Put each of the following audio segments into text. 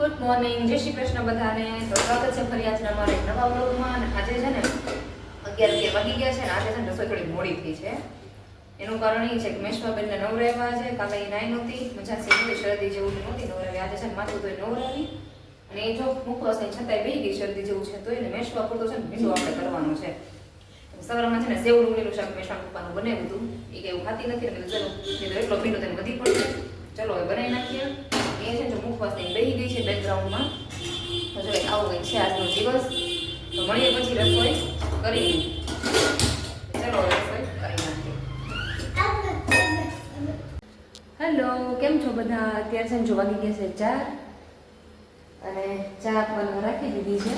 Good morning, જય શ્રી કૃષ્ણ બધાને. તો સ્વાગત છે ફરી આજના અમારા એક નવા વ્લોગમાં. અને આજે છે ને 11 વાગી ગયા છે ને આજે છે ને રસોઈ થોડી મોડી થઈ છે. એનું કારણ એ છે કે મેશ્વાબેનને નવરાવ્યા છે. કાલે એ નાઈ નહોતી, મજા સીધી શરદી જેવું નહોતી નવરાવી. આજે છે ને માથું તો નવરાવી અને એ જો મુખવાસ છતાંય બેહી ગઈ શરદી જેવું છે. તો એને મેશ્વા પૂરતો છે ને ભીંડો આપણે કરવાનો છે. સવારમાં છે ને સેવ ડુંગળીનું શાક મેશ્વા પપ્પાનું બનાવ્યું હતું. એ કે એવું ખાતી નથી ને ચલો કીધું એટલો ભીંડો તેને વધી પડશે, ચલો હવે બનાવી નાખીએ. એ છે જો મુખવાસ ને બેહી ગઈ છે બેકગ્રાઉન્ડમાં. તો જો આવું કંઈક છે આજનો દિવસ. તો મળીએ પછી રસોઈ કરી. ચલો રસોઈ કરી નાખીએ. હેલો, કેમ છો બધા? અત્યારે છે ને જો વાગી ગયા છે 4 અને ચા આપવાનું રાખી દીધી છે.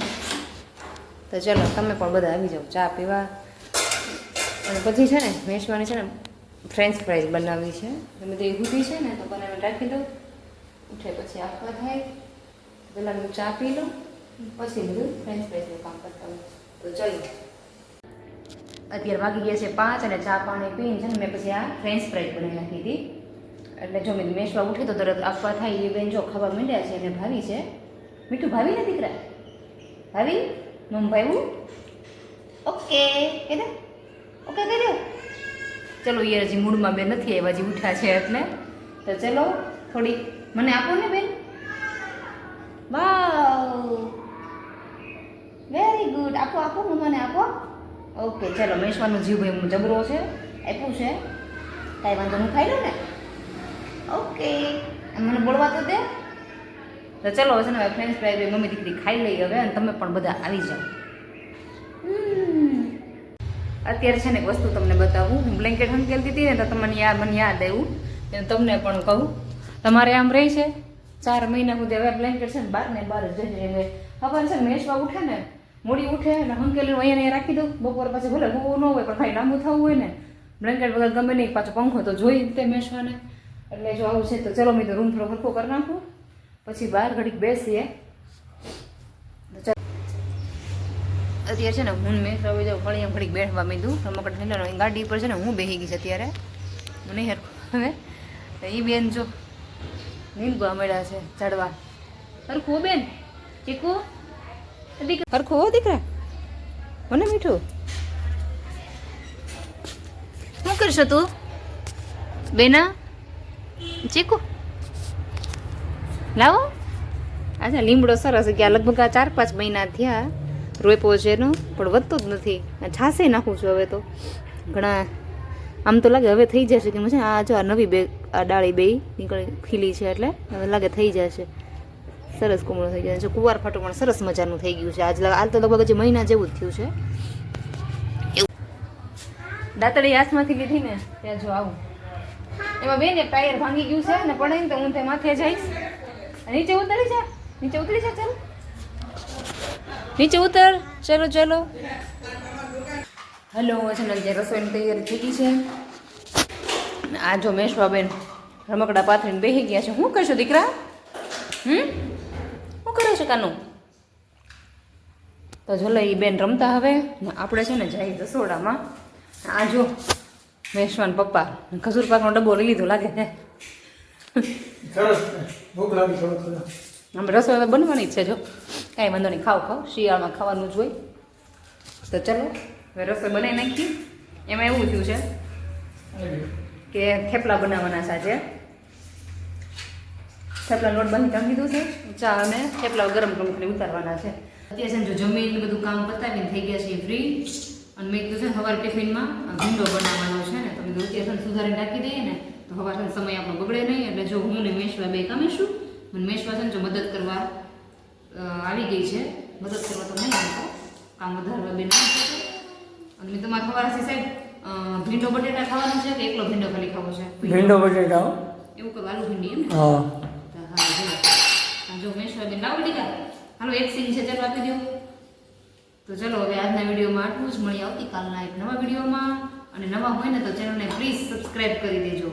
તો ચલો તમે પણ બધા આવી જાઓ ચા પીવા. અને પછી છે ને મેશવાની છે ને ફ્રેન્ચ ફ્રાઈઝ બનાવી છે. તમે તો એ ઉઠી છે ને તો બનાવીને રાખી દઉં. ઉઠે પછી આપવા થાય, પહેલાં હું ચા પી લઉં, પછી બધું ફ્રેન્ચ ફ્રાઈઝનું કામ કરતા હોય. તો ચલો અત્યારે વાગી ગયા છે 5 અને ચા પાણી પીને છે ને મેં પછી આ ફ્રેન્ચ ફ્રાઈઝ બનાવી નાખી હતી. એટલે જો મેં મેશવા ઉઠી તો તરત આપવા થાય. એ બેન જો ખાવા માંડ્યા છે. એને ભાવી છે. મીઠું ભાવી ને દીકરા? ભાવી? મમ ભાવ્યું? ઓકે કહી દે, ઓકે કહી દો. ચલો એ હજી મૂડમાં બેન નથી આવ્યા, હજી ઉઠ્યા છે એટલે. તો ચલો થોડી મને આપો ને બેન. વાવ, વેરી ગુડ. આપો આપો મને આપો. ઓકે ચલો મેશવાનો જીવ ભાઈ જબરો છે, આપ્યું છે, કાંઈ વાંધો હું ખાઈ લઉં ને. ઓકે મને બોલવા તો દે. તો ચલો હવે છે ને ફ્રેન્ચ ફ્રાઈઝ મમ્મી દીકરી ખાઈ લઈ હવે. અને તમે પણ બધા આવી જાઓ. અત્યારે છે ને એક વસ્તુ તમને બતાવું. હું બ્લેન્કેટ હંકેલતી હતી ને તો મને યાદ આવ્યું. તમને પણ કહું, તમારે આમ રહી છે 4 મહિના સુધી હવે બ્લેન્કેટ છે ને બહાર જ જઈ. ખબર છે મેશવા ઉઠે ને મોડી ઉઠે અને હંકેલી અહીંયા રાખી દઉં. બપોર પછી ભલે હોવું ન હોય પણ ખાઈ લાંબુ થવું હોય ને બ્લેન્કેટ વગર ગમે નહીં. પાછો પંખો તો જોઈ તે મેશવાને. એટલે જો આવું છે તો ચલો મેં તો રૂમ થોડો હરખો કરી નાખું, પછી બહાર ઘડીક બેસીએ. અત્યારે છે ને હું મેં હવે જાઉં ફળીએ ઘડીક બેઠવા મીધું. રમકડ હેલો ગાડી પર છે ને હું બેસી ગઈ છે અત્યારે. મને હવે એ બેન જો નીંદવા મળ્યા છે ચડવા. હરખું બેન ચીકુ દીકરા, હરખું હો દીકરા. મને મીઠું શું કરશો તું બેના? ચીકુ લાવો. અચ્છા લીમડો સરસ ગયા. લગભગ 4-5 મહિના થયા રોપ્યો છે એનો, પણ વધતો જ નથી. છાસે નાખું છું હવે તો. ઘણા આમ તો લાગે હવે થઈ જશે. કે છે આ જો આ નવી બે આ ડાળી બે નીકળી ખીલી છે એટલે હવે લાગે થઈ જશે. સરસ કુમળો થઈ જાય છે. કુંવાર ફાટું પણ સરસ મજાનું થઈ ગયું છે. આજ તો લગભગ હજી મહિના જેવું જ થયું છે. એવું દાંતડી હાથમાંથી લીધી ને ત્યાં જો આવું. એમાં બેન એક ટાયર ભાંગી ગયું છે ને પડે ને તો હું તે માથે જઈશ. નીચે ઉતરી જા, નીચે ઉતરી જા. ચાલો નીચે ઉતર. ચલો ચલો. હલો છે ને જે રસોઈની તૈયારી થઈ ગઈ છે. આ જો મેશવાબેન રમકડા પાથરીને બેસી ગયા છે. શું કરશો દીકરા? શું કરે છે કાનું? તો ચલો એ બેન રમતા. હવે આપણે છે ને જઈ રસોડામાં. આ જો મેશવાન પપ્પા ખજૂર પાકનો ડબ્બો લઈ લીધો લાગે છે. આમ રસોઈ તો બનવાની જ છે. જો કાંઈ વાંધો નહીં, ખાવ શિયાળામાં ખાવાનું જ હોય. તો ચલો હવે રસોઈ બનાવી નાખી. એમાં એવું થયું છે કે થેપલા બનાવવાના છે આજે. થેપલા લોટ બંધ કરી દીધું છે. ચા અને થેપલા ગરમ કરી ઉતારવાના છે. અત્યારે છે જો જમીન બધું કામ પતાવીને થઈ ગયા છે ફ્રી. અને મેં કીધું છે સવારે ટિફિનમાં ભીંડો બનાવવાનો છે ને તમે અત્યારે સુધારીને રાખી દઈએ ને તો સવાર સમય આપણો બગડે નહીં. એટલે જો હું ને મેશવા બે કામીશું. મને મેશવા છે ને જો મદદ કરવા આવી ગઈ છે. મદદ કરવા તો નહીં આવતો, કામ વધારવા બેન. અને મેં તમારે ખબર હશે સાહેબ ભીંડો બટેટા ખાવાનું છે કે એકલો ભીંડો ખાલી ખાવો છે? ભીંડો બટેટા એવું કહું આલુ ભીંડી એમ. હા જો મેશવા બેન લાવી દીધા. હાલો એક સીન છે ચાલો આપી દો. તો ચલો હવે આજના વિડીયોમાં આટલું જ. મળીએ આવતીકાલના એક નવા વિડીયોમાં. અને નવા હોય ને તો ચેનલને પ્લીઝ સબસ્ક્રાઈબ કરી દેજો.